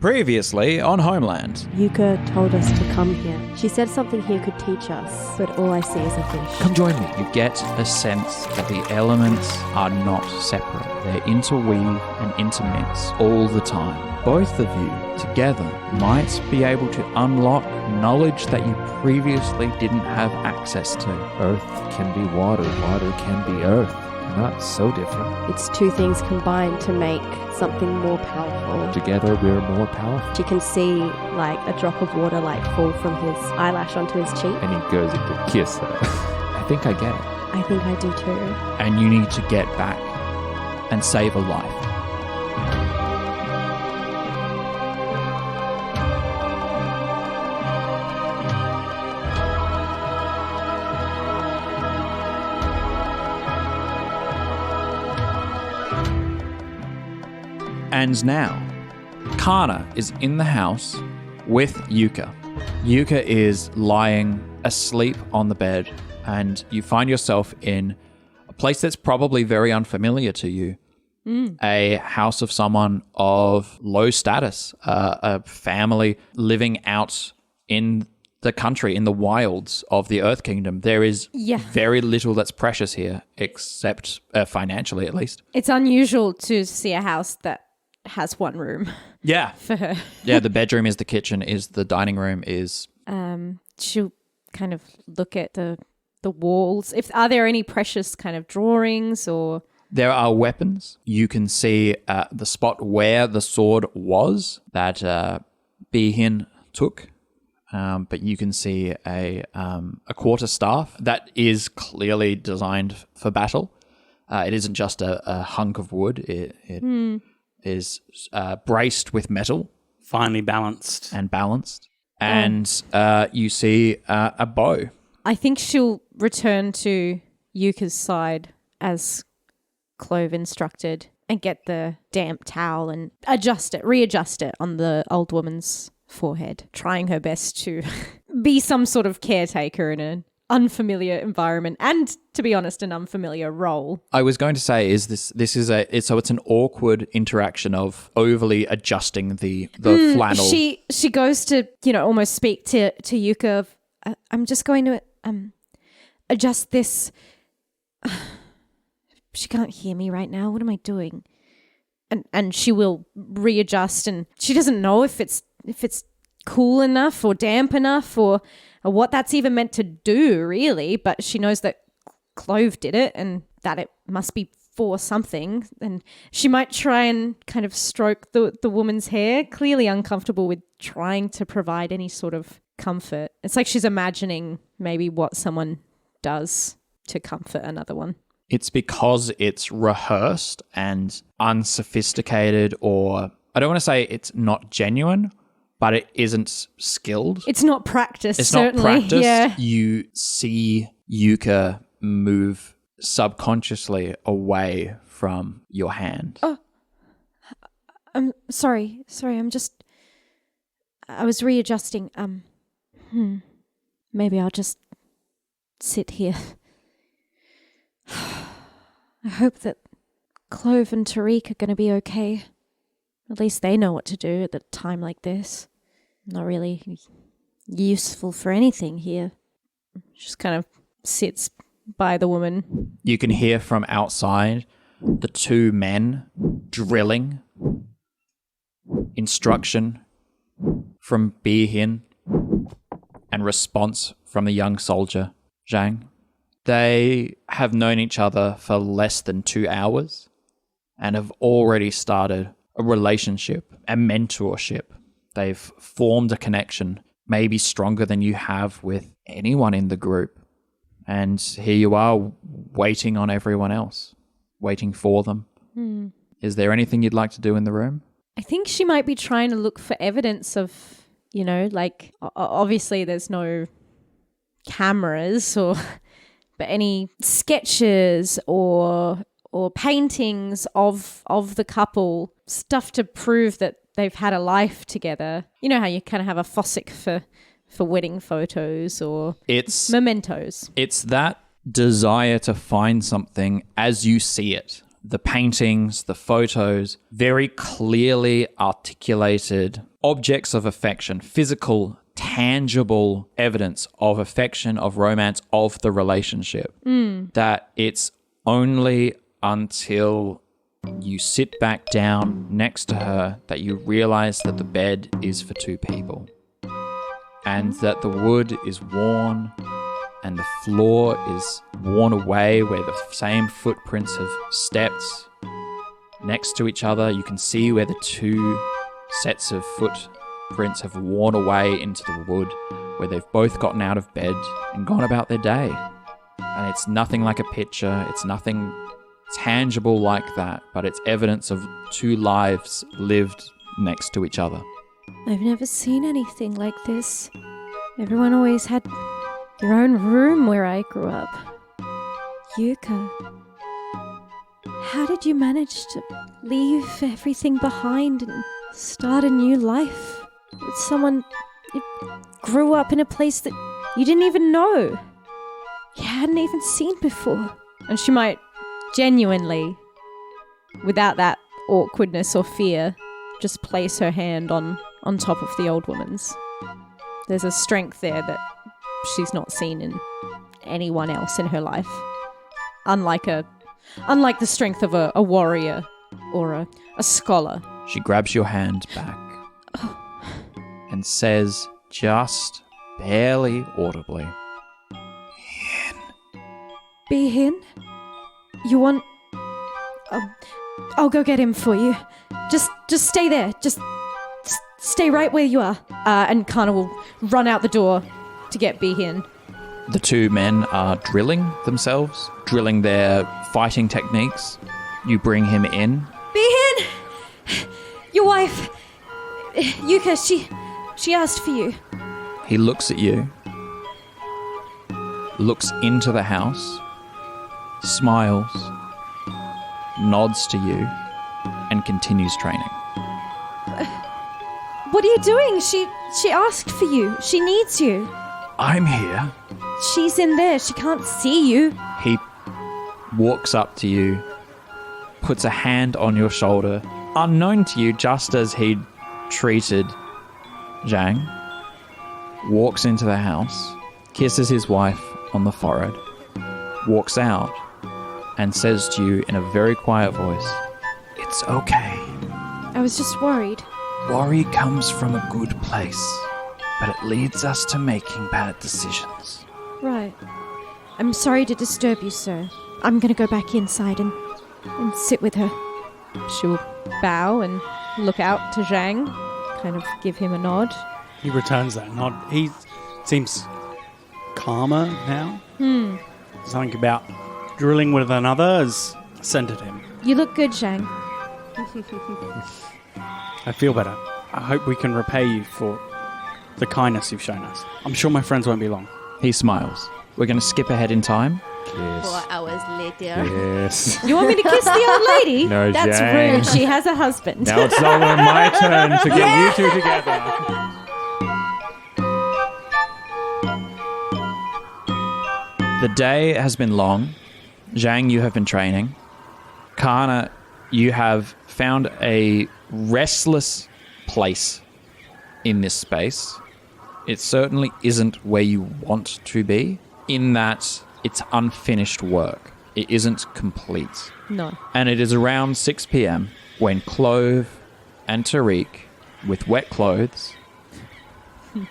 Previously on Homeland. Yuka told us to come here. She said something here could teach us, but all I see is a fish. Come join me. You get a sense that the elements are not separate. They interweave and intermix all the time. Both of you together might be able to unlock knowledge that you previously didn't have access to. Earth can be water, water can be earth. They're not so different. It's two things combined to make something more powerful. Together we're more powerful. You can see like a drop of water like fall from his eyelash onto his cheek. And he goes into kiss her. I think I get it. I think I do too. And you need to get back and save a life. And now, Kana is in the house with Yuka. Yuka is lying asleep on the bed, and you find yourself in a place that's probably very unfamiliar to you. A house of someone of low status, a family living out in the country, in the wilds of the Earth Kingdom. There is very little that's precious here, except financially at least. It's unusual to see a house that has one room. Yeah. For her. Yeah, the bedroom is the kitchen, is the dining room, is... She'll kind of look at the walls. Are there any precious kind of drawings or... There are weapons. You can see the spot where the sword was that Behin took. But you can see a quarterstaff that is clearly designed for battle. It isn't just a hunk of wood. It is braced with metal. Finely balanced. And you see a bow. I think she'll return to Yuka's side as Clove instructed and get the damp towel and readjust it on the old woman's forehead, trying her best to be some sort of caretaker in an unfamiliar environment and, to be honest, an unfamiliar role. I was going to say, it's an awkward interaction of overly adjusting the flannel. She goes to, almost speak to Yuka of, I'm just going to adjust this. She can't hear me right now. What am I doing? And she will readjust, and she doesn't know if it's cool enough or damp enough or what that's even meant to do, really. But she knows that Clove did it and that it must be for something. And she might try and kind of stroke the woman's hair, clearly uncomfortable with trying to provide any sort of comfort. It's like she's imagining maybe what someone does to comfort another one. It's because it's rehearsed and unsophisticated, or I don't want to say it's not genuine, but it isn't skilled. It's not practiced, It's certainly. not practiced. Yeah. You see Yuka move subconsciously away from your hand. Oh, I'm sorry. I was readjusting. Maybe I'll just sit here. I hope that Clove and Tariq are going to be okay. At least they know what to do at a time like this. Not really useful for anything here. Just kind of sits by the woman. You can hear from outside the two men drilling. Instruction from Behin and response from the young soldier, Zhang. They have known each other for less than 2 hours and have already started a relationship, a mentorship. They've formed a connection, maybe stronger than you have with anyone in the group. And here you are waiting on everyone else, waiting for them. Is there anything you'd like to do in the room? I think she might be trying to look for evidence of, obviously there's no cameras but any sketches or paintings of the couple, stuff to prove that they've had a life together. You know how you kind of have a fossick for wedding photos or mementos. It's that desire to find something as you see it, the paintings, the photos, very clearly articulated objects of affection, physical, tangible evidence of affection, of romance, of the relationship. That it's only until you sit back down next to her that you realize that the bed is for two people and that the wood is worn and the floor is worn away where the same footprints have stepped next to each other. You can see where the two sets of footprints have worn away into the wood, where they've both gotten out of bed and gone about their day. And it's nothing like a picture. It's nothing tangible like that, but it's evidence of two lives lived next to each other. I've never seen anything like this. Everyone always had their own room where I grew up. Yuka, how did you manage to leave everything behind and start a new life with someone you grew up in a place that you didn't even know, you hadn't even seen before? And she might genuinely, without that awkwardness or fear, just place her hand on top of the old woman's. There's a strength there that she's not seen in anyone else in her life. Unlike the strength of a warrior or a scholar. She grabs your hand back and says, just barely audibly, Be-hin? You want... I'll go get him for you. Just stay there. Just stay right where you are. And Kana will run out the door to get Be-hin. The two men are drilling themselves, drilling their fighting techniques. You bring him in. Be-hin! Your wife, Yuka, she asked for you. He looks at you, looks into the house, smiles, nods to you, and continues training. What are you doing? She asked for you. She needs you. I'm here. She's in there. She can't see you. He walks up to you, puts a hand on your shoulder, unknown to you, just as he'd treated Zhang, walks into the house, kisses his wife on the forehead, walks out, and says to you in a very quiet voice, "It's okay. I was just worried. Worry comes from a good place, but it leads us to making bad decisions." Right. I'm sorry to disturb you, sir. I'm going to go back inside and sit with her. She'll bow and look out to Zhang, kind of give him a nod. He returns that nod. He seems calmer now. Something about drilling with another has centered him. You look good, Zhang. I feel better. I hope we can repay you for the kindness you've shown us. I'm sure my friends won't be long. He smiles. We're going to skip ahead in time. Kiss. 4 hours later. Yes. You want me to kiss the old lady? No, That's Zhang. rude. She has a husband. Now it's all my turn to get you two together. The day has been long. Zhang, you have been training. Kana, you have found a restless place in this space. It certainly isn't where you want to be, in that it's unfinished work. It isn't complete. No. And it is around 6 p.m. when Clove and Tariq, with wet clothes,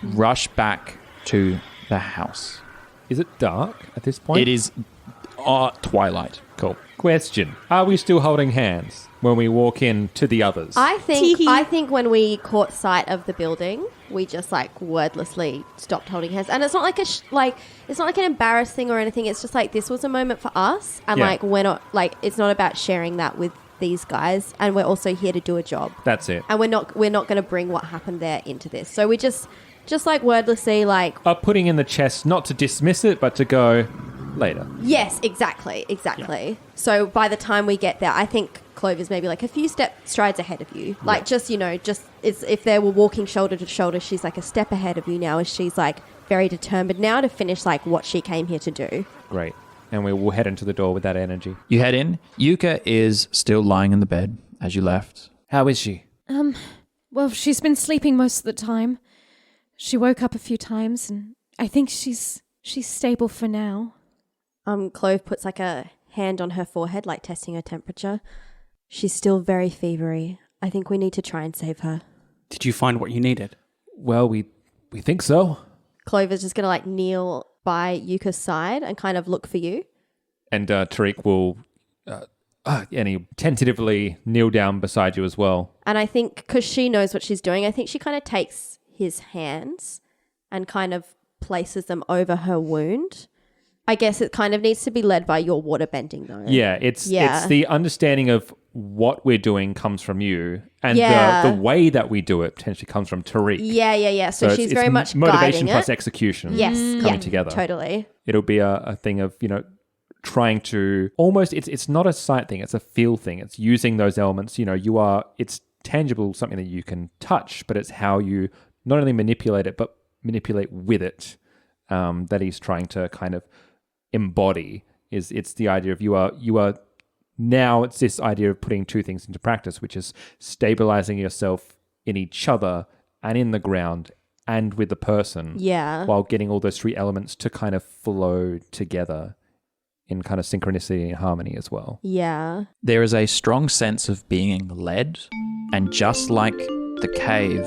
rush back to the house. Is it dark at this point? It is twilight. Cool. Question. Are we still holding hands when we walk in to the others? I Teehee. think when we caught sight of the building, we just like wordlessly stopped holding hands, and it's not like it's not like an embarrassed thing or anything. It's just like this was a moment for us, and Yeah. like we're not like it's not about sharing that with these guys, and we're also here to do a job, That's it. and we're not going to bring what happened there into this. So we just like wordlessly like Putting in the chest, not to dismiss it, but to go later. yes, exactly. So by the time we get there, I think Clove is maybe like a few strides ahead of you. Like just it's, if they were walking shoulder to shoulder, she's like a step ahead of you now, as she's like very determined now to finish like what she came here to do. Great. And we will head into the door with that energy. You head in. Yuka is still lying in the bed as you left. How is she? Well, she's been sleeping most of the time. She woke up a few times, and I think she's stable for now. Clove puts like a hand on her forehead, like testing her temperature. She's still very fevery. I think we need to try and save her. Did you find what you needed? Well, we think so. Clove is just going to like kneel by Yuka's side and kind of look for you. And Tariq will and he tentatively kneel down beside you as well. And I think because she knows what she's doing, I think she kind of takes his hands and kind of places them over her wound. I guess it kind of needs to be led by your water bending though. Yeah, it's the understanding of what we're doing comes from you, and the way that we do it potentially comes from Tariq. Yeah. So she's it's very much motivation guiding plus it. execution. Yes, coming together. Totally. It'll be a thing of trying to almost it's not a sight thing, it's a feel thing. It's using those elements. It's tangible, something that you can touch, but it's how you not only manipulate it but manipulate with it. That he's trying to kind of embody. It's the idea of you are now. It's this idea of putting two things into practice, which is stabilizing yourself in each other and in the ground and with the person. Yeah. While getting all those three elements to kind of flow together in kind of synchronicity and harmony as well. Yeah. There is a strong sense of being led, and just like the cave,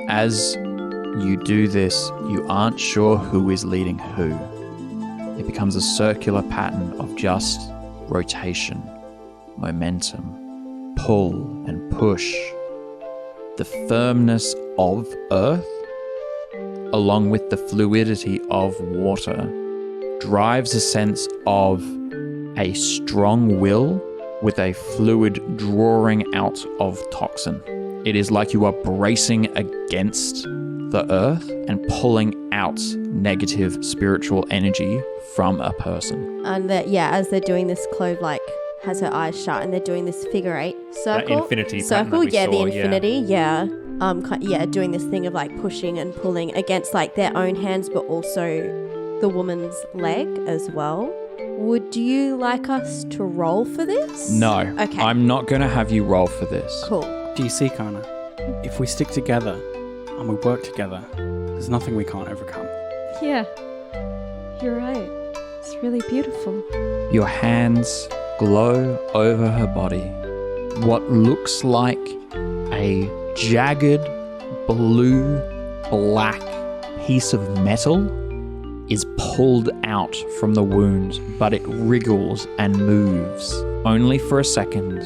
as you do this, you aren't sure who is leading who. It becomes a circular pattern of just rotation, momentum, pull and push. The firmness of earth, along with the fluidity of water, drives a sense of a strong will with a fluid drawing out of toxin. It is like you are bracing against the earth and pulling out negative spiritual energy from a person. And as they're doing this, Clove like has her eyes shut and they're doing this figure 8 circle. That infinity circle, pattern that we the saw, infinity, doing this thing of like pushing and pulling against like their own hands, but also the woman's leg as well. Would you like us to roll for this? No. Okay. I'm not going to have you roll for this. Cool. Do you see, Kana? If we stick together and we work together, there's nothing we can't overcome. Yeah, you're right. It's really beautiful. Your hands glow over her body. What looks like a jagged blue-black piece of metal is pulled out from the wound, but it wriggles and moves, only for a second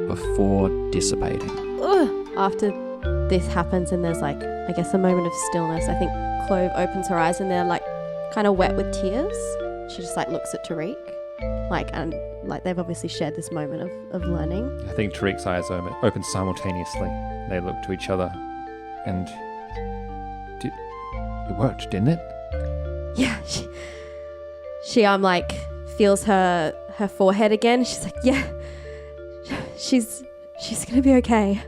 before dissipating. After this happens and there's like, I guess, a moment of stillness, I think Clove opens her eyes and they're like kind of wet with tears. She just like looks at Tariq, and they've obviously shared this moment of learning. I think Tariq's eyes open simultaneously. They look to each other, and it worked, didn't it? Yeah, she feels her forehead again. She's like, yeah, she's gonna be okay.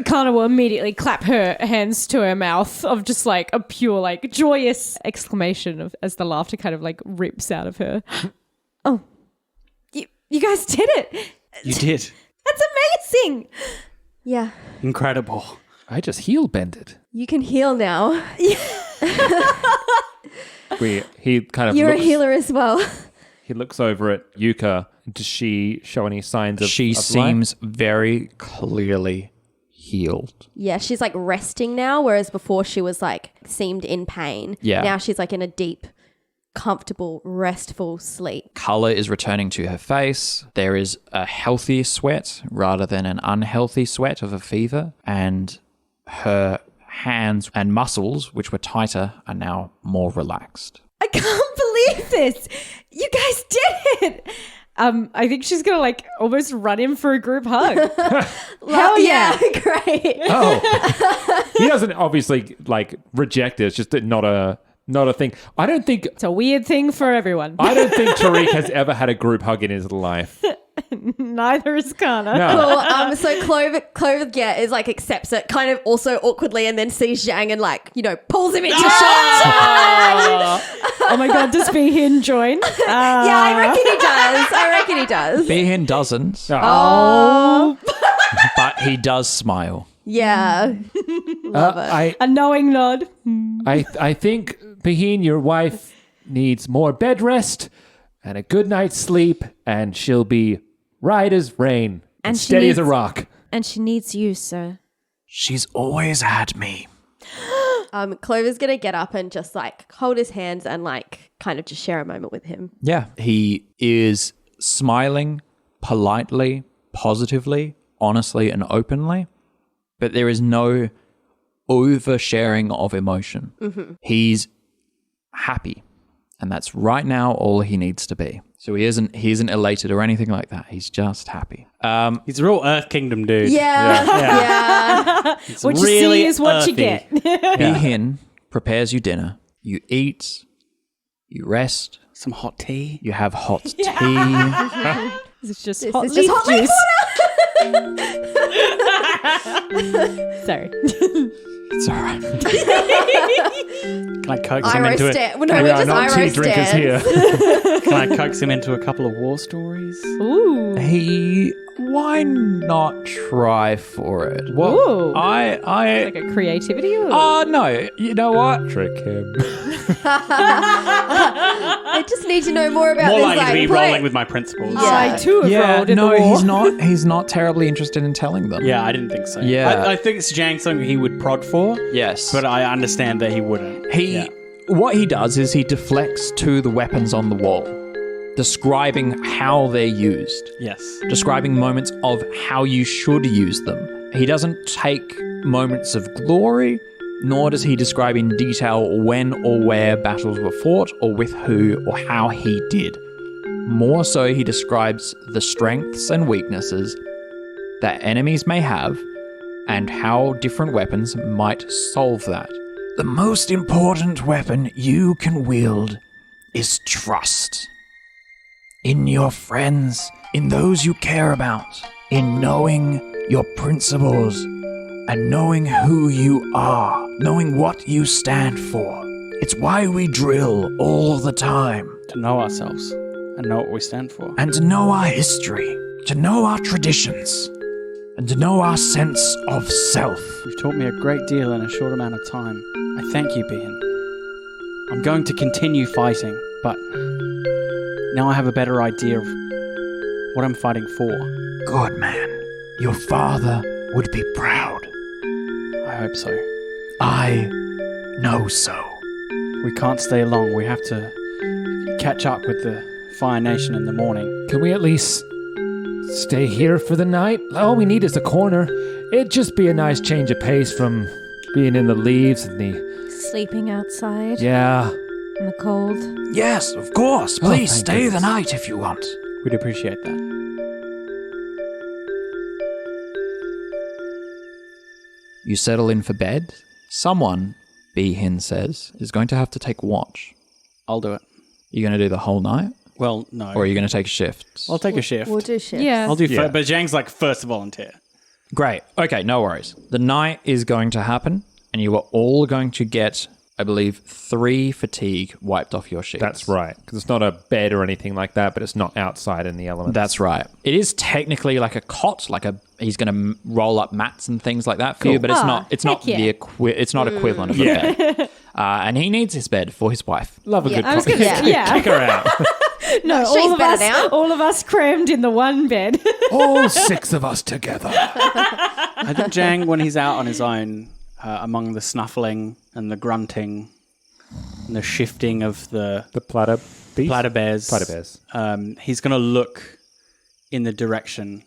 Kana will immediately clap her hands to her mouth of just like a pure like joyous exclamation as the laughter kind of like rips out of her. Oh, you guys did it! You did. That's amazing. Yeah, Incredible. I just heel bended. you can heal now. He kind of You're looks, a healer as well. He looks over at Yuka. Does she show any signs of She of life? seems very clearly healed. Yeah, she's like resting now, whereas before she was like seemed in pain. Yeah. Now she's like in a deep, comfortable, restful sleep. Color is returning to her face. There is a healthy sweat rather than an unhealthy sweat of a fever. And her hands and muscles, which were tighter, are now more relaxed. I can't believe this. You guys did it. I think she's gonna like almost run in for a group hug. Hell yeah. Great. Oh, he doesn't obviously like reject it. It's just not a thing. I don't think It's a weird thing for everyone. Tariq has ever had a group hug in his life. Neither is Kana. No. So Clove is like accepts it, kind of also awkwardly, and then sees Zhang and like pulls him into shots. Oh my god, does Behin join? Yeah, I reckon he does. Behin doesn't, Oh, but he does smile. yeah. Love it. A knowing nod. I think, Behin, your wife needs more bed rest and a good night's sleep, and she'll be right as rain and she steady as a needs- rock. And she needs you, sir. She's always had me. Clover's gonna get up and just like hold his hands and like kind of just share a moment with him. Yeah. He is smiling politely, positively, honestly, and openly, but there is no oversharing of emotion. Mm-hmm. He's happy, and that's right now all he needs to be. So he isn't elated or anything like that. He's just happy. He's a real Earth Kingdom dude. Yeah. It's What you really see is what you earthy. get. Behin prepares you dinner. You eat. You rest. Some hot tea. You have hot tea. This is just This hot is leaf just hot leaf juice. Sorry. It's all right. Can I coax him Iro into it? stand. Well, no, we're just not Iro tea drinkers stands. here. Can I coax him into a couple of war stories? Ooh. Why not try for it? Well, Ooh. I Like a creativity? Or? no. You know what? Trick him. I just need to know more about More this. likely to be play. rolling with my principles. Yeah. I too have rolled in the war. he's not terribly interested in telling them. Yeah, I didn't think so. Yeah. I think it's Zhang something he would prod for, Yes. but I understand that he wouldn't. What he does is he deflects to the weapons on the wall, describing how they're used, Yes. describing moments of how you should use them. He doesn't take moments of glory, nor does he describe in detail when or where battles were fought, or with who, or how he did. More so, he describes the strengths and weaknesses that enemies may have, and how different weapons might solve that. The most important weapon you can wield is trust. In your friends, in those you care about, in knowing your principles, and knowing who you are, knowing what you stand for. It's why we drill all the time. To know ourselves and know what we stand for. And to know our history, to know our traditions, and to know our sense of self. You've taught me a great deal in a short amount of time. I thank you, Behan. I'm going to continue fighting, but now I have a better idea of what I'm fighting for. Good man. Your father would be proud. I hope so. I know so. We can't stay long. We have to catch up with the Fire Nation in the morning. Can we at least stay here for the night? All we need is a corner. It'd just be a nice change of pace from being in the leaves and the... Sleeping outside Yeah. in the cold. Yes, of course. Oh, Please thank stay the goodness. night if you want. We'd appreciate that. You settle in for bed. Someone, Behin says, is going to have to take watch. I'll do it. You're going to do the whole night? Well, no. Or are you going to take shifts? I'll take a shift. We'll do shifts. Yeah. I'll do Yeah. but Zhang's like first volunteer. Great. Okay, no worries. The night is going to happen, and you are all going to get, I believe, 3 fatigue wiped off your sheets. That's right. Because it's not a bed or anything like that, but it's not outside in the elements. That's right. It is technically like a cot, he's going to roll up mats and things like that for you, but it's not. It's not heck yeah. it's not equivalent of a bed. And he needs his bed for his wife. Love a good I was cop. going to say, yeah. Kick her out. No, She's better now. all of us crammed in the one bed. All 6 of us together. I think Zhang, when he's out on his own, among the snuffling and the grunting and the shifting of the The platter beast? platter bears, he's going to look in the direction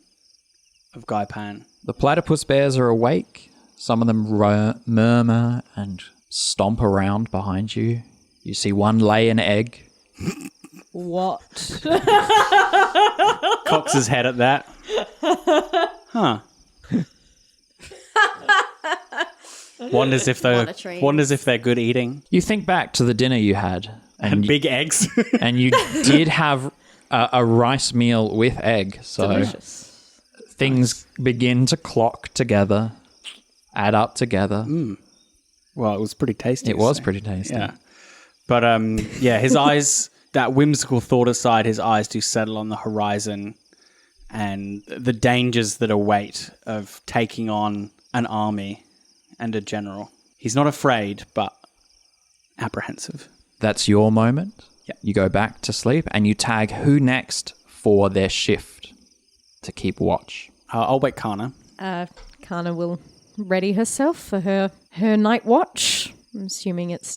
of Gaipan. The platypus bears are awake. Some of them murmur and stomp around behind you. You see one lay an egg. What? Cocks his head at that. Huh. Wonders if they're good eating. You think back to the dinner you had, And big eggs. and you did have a rice meal with egg. So Delicious. things begin to clock together, add up together. Well, it was pretty tasty. It was pretty tasty. Yeah. But his eyes, that whimsical thought aside, his eyes do settle on the horizon and the dangers that await of taking on an army and a general. He's not afraid, but apprehensive. That's your moment. Yeah. You go back to sleep and you tag who next for their shift to keep watch. I'll wake Kana. Kana will ready herself for her night watch. I'm assuming it's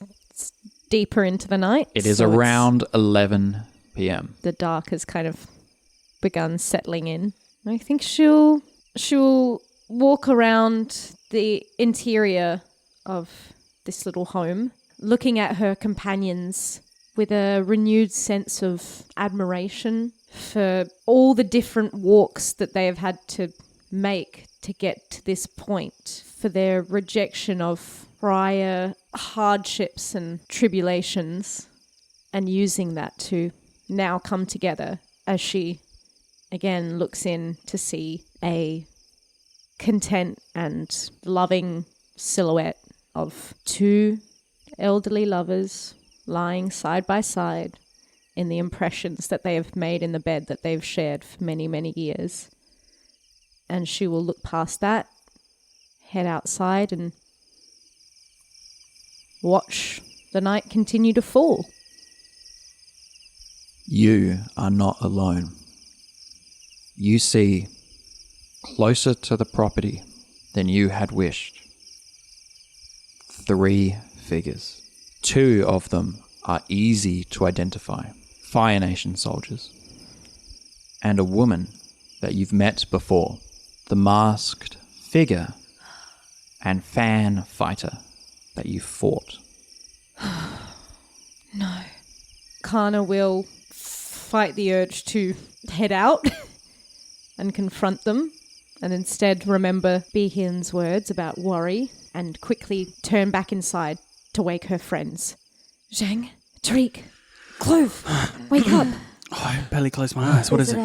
deeper into the night. It is so around 11 p.m. the dark has kind of begun settling in. I think she'll walk around the interior of this little home, looking at her companions with a renewed sense of admiration for all the different walks that they have had to make to get to this point, for their rejection of prior hardships and tribulations, and using that to now come together as she again looks in to see a content and loving silhouette of two elderly lovers lying side by side in the impressions that they have made in the bed that they've shared for many, many years. And she will look past that, head outside, and watch the night continue to fall. You are not alone. You see closer to the property than you had wished. 3 figures. 2 of them are easy to identify. Fire Nation soldiers. And a woman that you've met before. The masked figure and fan fighter that you fought. No. Kana will fight the urge to head out and confront them, and instead remember Behin's words about worry and quickly turn back inside to wake her friends. Zhang, Tariq, Clove, wake up. Oh, I barely closed my eyes. What is it?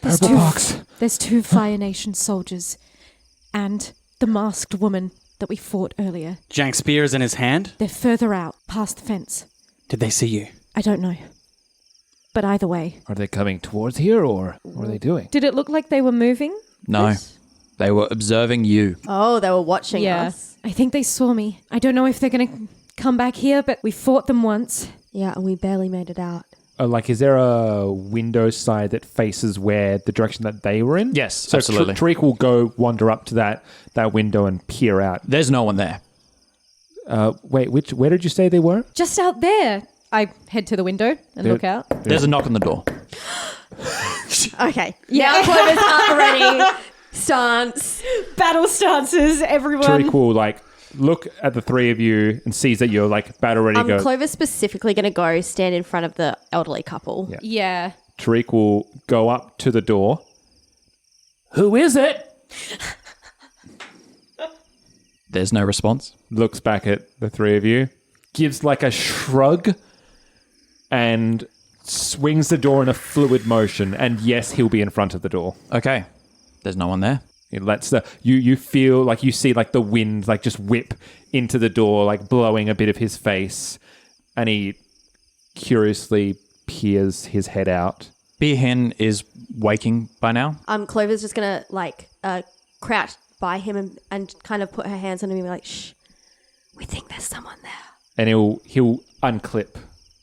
Purple box. There's 2 Fire Nation soldiers and the masked woman that we fought earlier. Zhang's spear is in his hand. They're further out, past the fence. Did they see you? I don't know. But either way. Are they coming towards here, or what are they doing? Did it look like they were moving? No, they were observing you. Oh, they were watching us. I think they saw me. I don't know if they're going to come back here, but we fought them once. Yeah, and we barely made it out. Like, is there a window side that faces where the direction that they were in? Yes, so absolutely. Tariq will go wander up to that window and peer out. There's no one there. Wait, where did you say they were? Just out there. I head to the window and look out. There's a knock on the door. Okay. Yeah, Clover's up already. Stance. Battle stances, everyone. Tariq will, look at the 3 of you and sees that you're, battle ready to go. Clover's specifically going to go stand in front of the elderly couple. Yeah. Tariq will go up to the door. Who is it? There's no response. Looks back at the 3 of you, gives a shrug, and swings the door in a fluid motion. And yes, he'll be in front of the door. Okay. There's no one there. It lets you feel you see the wind just whip into the door, blowing a bit of his face, and he curiously peers his head out. Behin is waking by now. Clover's just going to crouch by him and kind of put her hands on him and be like, shh, we think there's someone there. And he'll unclip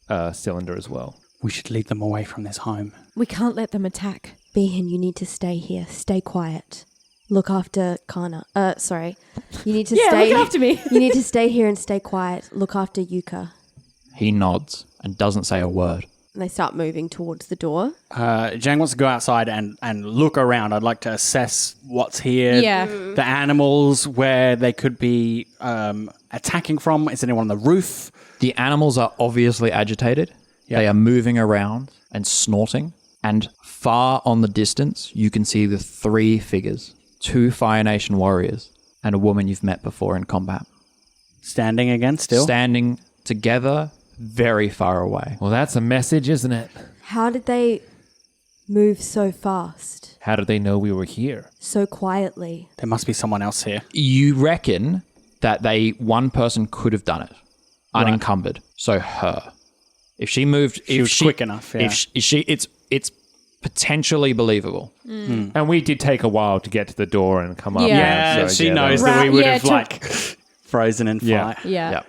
a cylinder as well. We should lead them away from this home. We can't let them attack. Behin, you need to stay here. Stay quiet. Look after Kana. Sorry. You need to stay. Look after me. You need to stay here and stay quiet. Look after Yuka. He nods and doesn't say a word. And they start moving towards the door. Zhang wants to go outside and look around. I'd like to assess what's here. Yeah. The animals, where they could be attacking from. Is anyone on the roof? The animals are obviously agitated. Yep. They are moving around and snorting. And far on the distance, you can see the 3 figures. 2 Fire Nation warriors and a woman you've met before in combat. Standing again still? Standing together very far away. Well, that's a message, isn't it? How did they move so fast, How did they know we were here? so quietly? There must be someone else here. You reckon that one person could have done it, unencumbered. So her. If she moved, She was quick enough, yeah. It's potentially believable. And we did take a while to get to the door and come up. Yeah, So, she yeah, knows that that we would Yeah, have like frozen in Yeah. fire. Yeah. Yeah.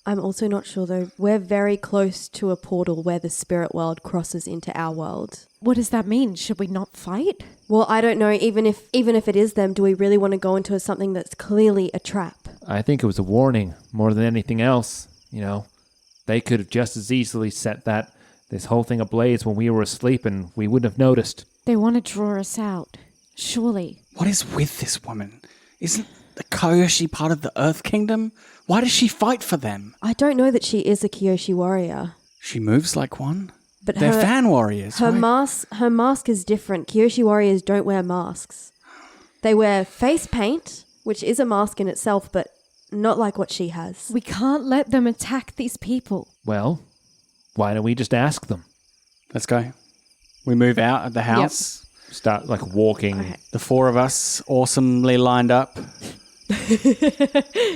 I'm also not sure though. We're very close to a portal where the spirit world crosses into our world. What does that mean? Should we not fight? Well, I don't know. Even if it is them, do we really want to go into something that's clearly a trap? I think it was a warning more than anything else. You know, they could have just as easily set this whole thing ablaze when we were asleep and we wouldn't have noticed. They want to draw us out. Surely. What is with this woman? Isn't the Kyoshi part of the Earth Kingdom? Why does she fight for them? I don't know that she is a Kyoshi warrior, She moves like one. but They're her fan warriors. her right? mask is different. Kyoshi warriors don't wear masks. They wear face paint, which is a mask in itself, but not like what she has. We can't let them attack these people. Well, why don't we just ask them? Let's go. We move out of the house. Start like walking. The four of us awesomely lined up.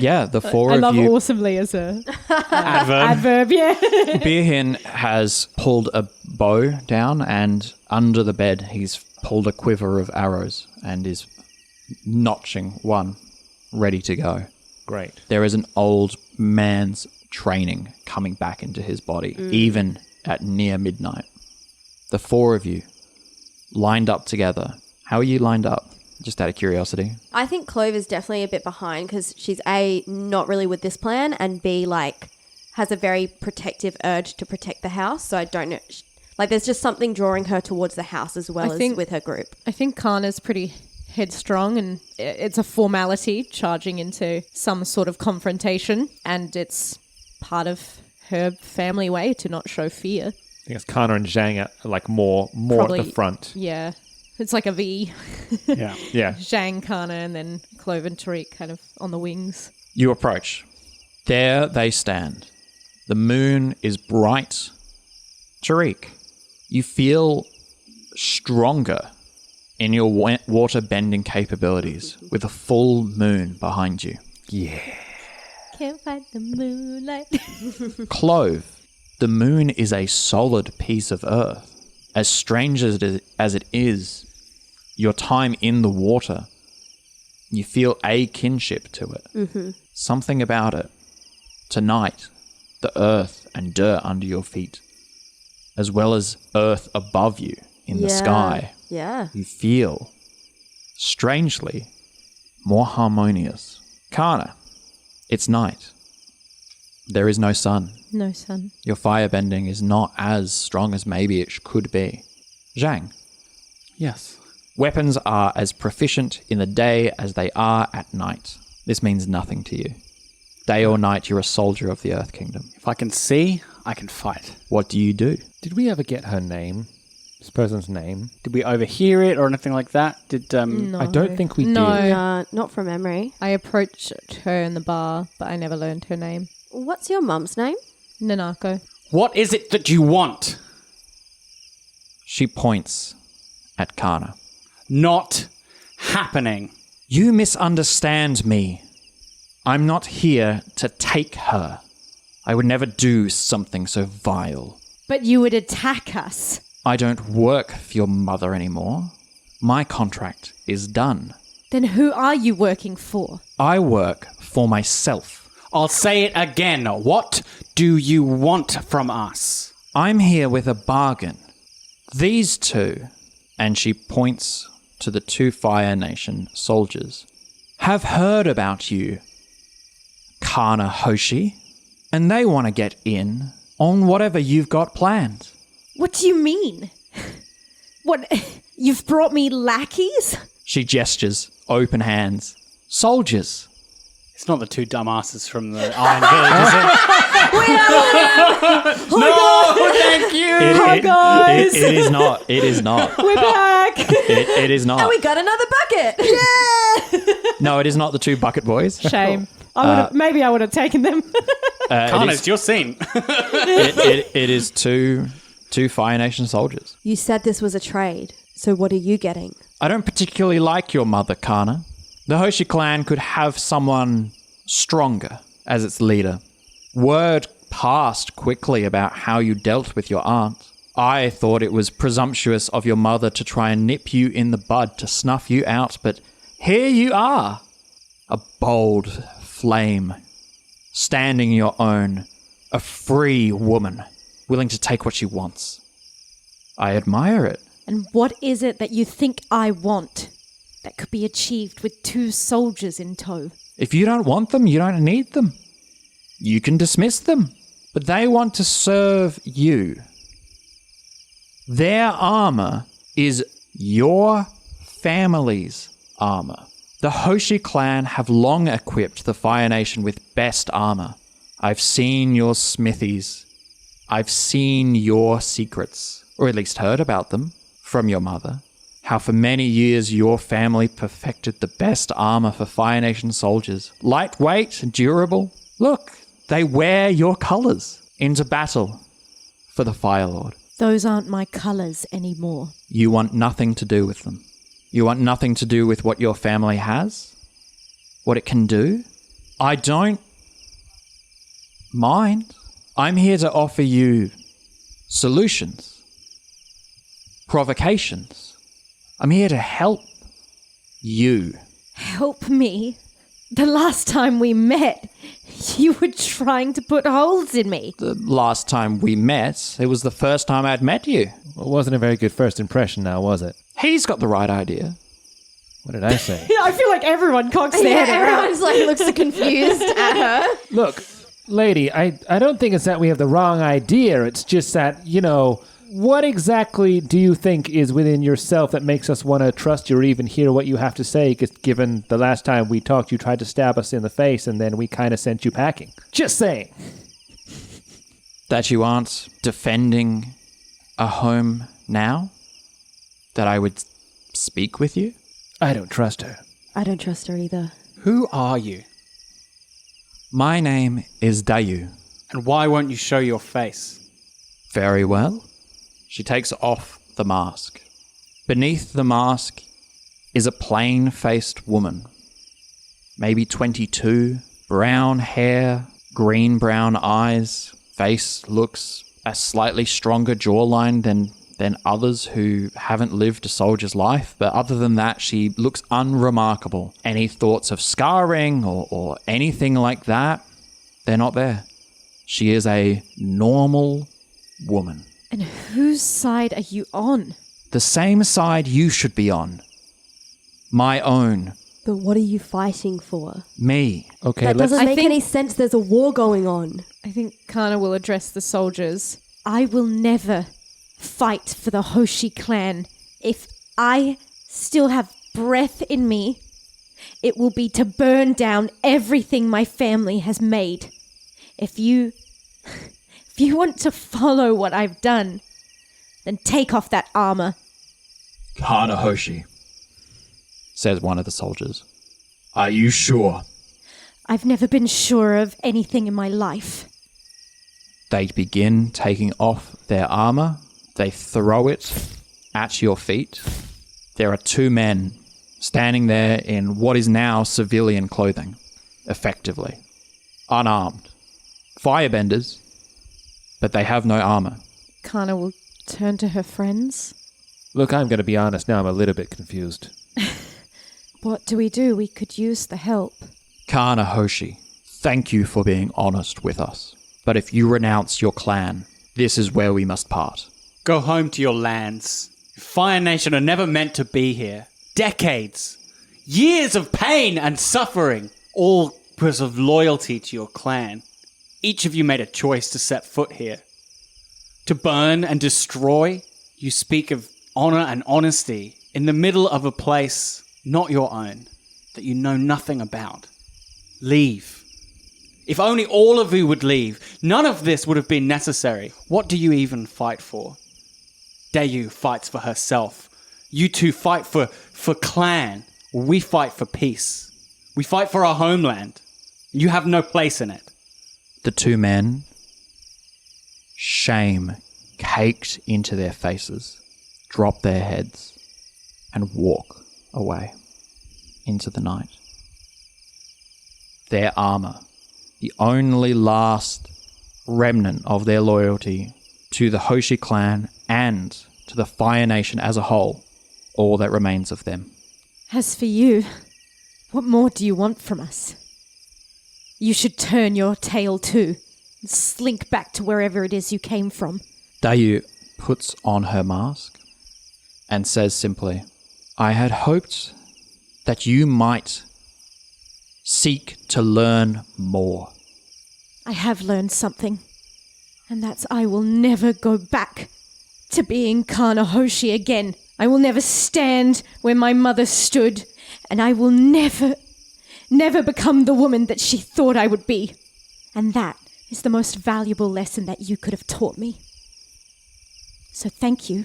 Yeah, the four I of love you. awesomely as a Adverb. adverb, yeah. Beerhin has pulled a bow down, and under the bed, he's pulled a quiver of arrows and is notching one, ready to go. Great. There is an old man's training coming back into his body, even at near midnight. The four of you lined up together. How are you lined up? Just out of curiosity. I think Clove is definitely a bit behind because she's A, not really with this plan, and B, like, has a very protective urge to protect the house. So I don't know. Like, there's just something drawing her towards the house as well as with her group. I think Kana's pretty headstrong and it's a formality charging into some sort of confrontation, and it's part of her family way to not show fear. I think it's Kana and Zhang are like more Probably- at the front. Yeah. It's like a V. Yeah. Yeah. Zhang, Kana, and then Clove and Tariq kind of on the wings. You approach. There they stand. The moon is bright. Tariq, you feel stronger in your water bending capabilities with a full moon behind you. Can't fight the moonlight. Clove, the moon is a solid piece of earth. As strange as it is, your time in the water, you feel a kinship to it. Mm-hmm. Something about it. Tonight, the earth and dirt under your feet, as well as earth above you in the sky, Yeah. you feel, strangely, more harmonious. Kana, it's night. There is no sun. No sun. Your firebending is not as strong as maybe it could be. Zhang, Yes. weapons are as proficient in the day as they are at night. This means nothing to you. Day or night, you're a soldier of the Earth Kingdom. If I can see, I can fight. What do you do? Did we ever get her name? This person's name? Did we overhear it or anything like that? Did No. I don't think we No. did. Not from memory. I approached her in the bar, but I never learned her name. What's your mum's name? Nanako. What is it that you want? She points at Kana. Not happening. You misunderstand me. I'm not here to take her. I would never do something so vile. But you would attack us. I don't work for your mother anymore. My contract is done. Then who are you working for? I work for myself. I'll say it again. What do you want from us? I'm here with a bargain. These two, and she points to the two Fire Nation soldiers, have heard about you, Kana Hoshi, and they want to get in on whatever you've got planned. What do you mean? What? You've brought me lackeys? She gestures, open hands. Soldiers. It's not the two dumbasses from the Iron Village, is it? No, thank you. Hi, guys. It is not. It is not. We're back. It is not. Oh, we got another bucket! No, it is not the two bucket boys. Shame. Maybe I would have taken them. Kana, it's your scene. It is two 2 Fire Nation soldiers. You said this was a trade, so what are you getting? I don't particularly like your mother, Kana. The Hoshi clan could have someone stronger as its leader. Word passed quickly about how you dealt with your aunt. I thought it was presumptuous of your mother to try and nip you in the bud to snuff you out, but here you are. A bold flame, standing your own, a free woman, willing to take what she wants. I admire it. And what is it that you think I want that could be achieved with 2 soldiers in tow? If you don't want them, you don't need them. You can dismiss them, but they want to serve you. Their armor is your family's armor. The Hoshi clan have long equipped the Fire Nation with best armor. I've seen your smithies. I've seen your secrets, or at least heard about them, from your mother. How for many years your family perfected the best armor for Fire Nation soldiers. Lightweight, durable. Look, they wear your colors into battle for the Fire Lord. Those aren't my colors anymore. You want nothing to do with them. You want nothing to do with what your family has? What it can do? I don't mind. I'm here to offer you solutions, provocations. I'm here to help you. Help me? The last time we met, you were trying to put holes in me. The last time we met, it was the first time I'd met you. Well, it wasn't a very good first impression now, was it? He's got the right idea. What did I say? I feel like everyone cocks their Yeah, head around. everyone's like looks confused at her. Look, lady, I don't think it's that we have the wrong idea. It's just that, what exactly do you think is within yourself that makes us want to trust you or even hear what you have to say? Because given the last time we talked, you tried to stab us in the face and then we kind of sent you packing. Just saying. That you aren't defending a home now? That I would speak with you? I don't trust her. I don't trust her either. Who are you? My name is Dayu. And why won't you show your face? Very well. She takes off the mask. Beneath the mask is a plain-faced woman. Maybe 22, brown hair, green-brown eyes. Face looks a slightly stronger jawline than others who haven't lived a soldier's life, but other than that, she looks unremarkable. Any thoughts of scarring or anything like that, they're not there. She is a normal woman. And whose side are you on? The same side you should be on. My own. But what are you fighting for? Me. Okay, That let's... doesn't I make think- any sense. There's a war going on. I think Kana will address the soldiers. I will never fight for the Hoshi clan. If I still have breath in me, it will be to burn down everything my family has made. If you want to follow what I've done, then take off that armor. Kana Hoshi, says one of the soldiers. Are you sure? I've never been sure of anything in my life. They begin taking off their armor. They throw it at your feet. There are 2 men standing there in what is now civilian clothing, effectively. Unarmed. Firebenders, but they have no armor. Kana will turn to her friends. Look, I'm going to be honest now. I'm a little bit confused. What do? We could use the help. Kana Hoshi, thank you for being honest with us. But if you renounce your clan, this is where we must part. Go home to your lands. Fire Nation are never meant to be here. Decades. Years of pain and suffering. All because of loyalty to your clan. Each of you made a choice to set foot here. To burn and destroy, you speak of honor and honesty in the middle of a place not your own, that you know nothing about. Leave. If only all of you would leave, none of this would have been necessary. What do you even fight for? Dayu fights for herself. You two fight for clan. We fight for peace. We fight for our homeland. You have no place in it. The 2 men, shame caked into their faces, drop their heads, and walk away into the night. Their armor, the only last remnant of their loyalty to the Hoshi clan and to the Fire Nation as a whole, all that remains of them. As for you, what more do you want from us? You should turn your tail too and slink back to wherever it is you came from. Dayu puts on her mask and says simply, I had hoped that you might seek to learn more. I have learned something, and that's I will never go back to being Kana Hoshi again. I will never stand where my mother stood, and I will never become the woman that she thought I would be. And that is the most valuable lesson that you could have taught me. So thank you.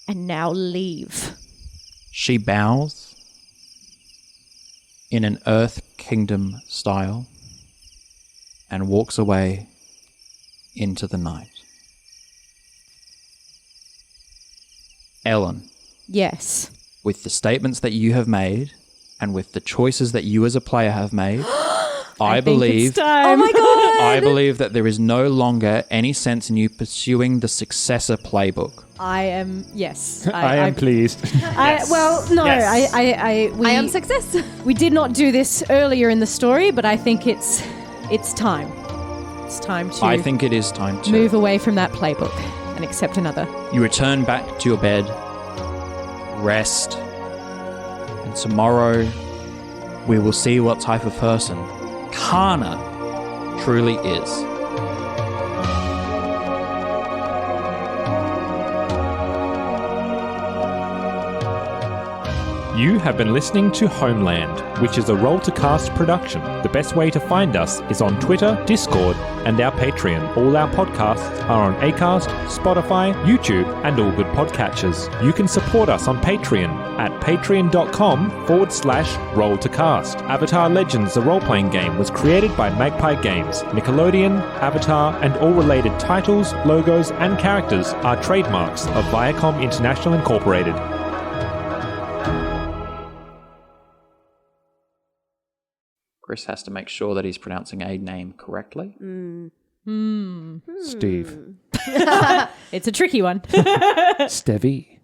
And now leave. She bows in an Earth Kingdom style and walks away into the night. Ellen, Yes. with the statements that you have made and with the choices that you as a player have made, I believe Oh my god! I believe that there is no longer any sense in you pursuing the successor playbook. I am, yes. I am pleased. We I am success. We did not do this earlier in the story, but I think it's time. It's time to I think it is time to move away from that playbook and accept another. You return back to your bed, rest, and tomorrow we will see what type of person Kana truly is. You have been listening to Homeland, which is a Roll2Cast production. The best way to find us is on Twitter, Discord, and our Patreon. All our podcasts are on Acast, Spotify, YouTube, and all good podcatchers. You can support us on Patreon at patreon.com/Roll2Cast. Avatar Legends, the role-playing game, was created by Magpie Games. Nickelodeon, Avatar, and all related titles, logos, and characters are trademarks of Viacom International Incorporated. Chris has to make sure that he's pronouncing a name correctly. Steve. It's a tricky one. Stevie.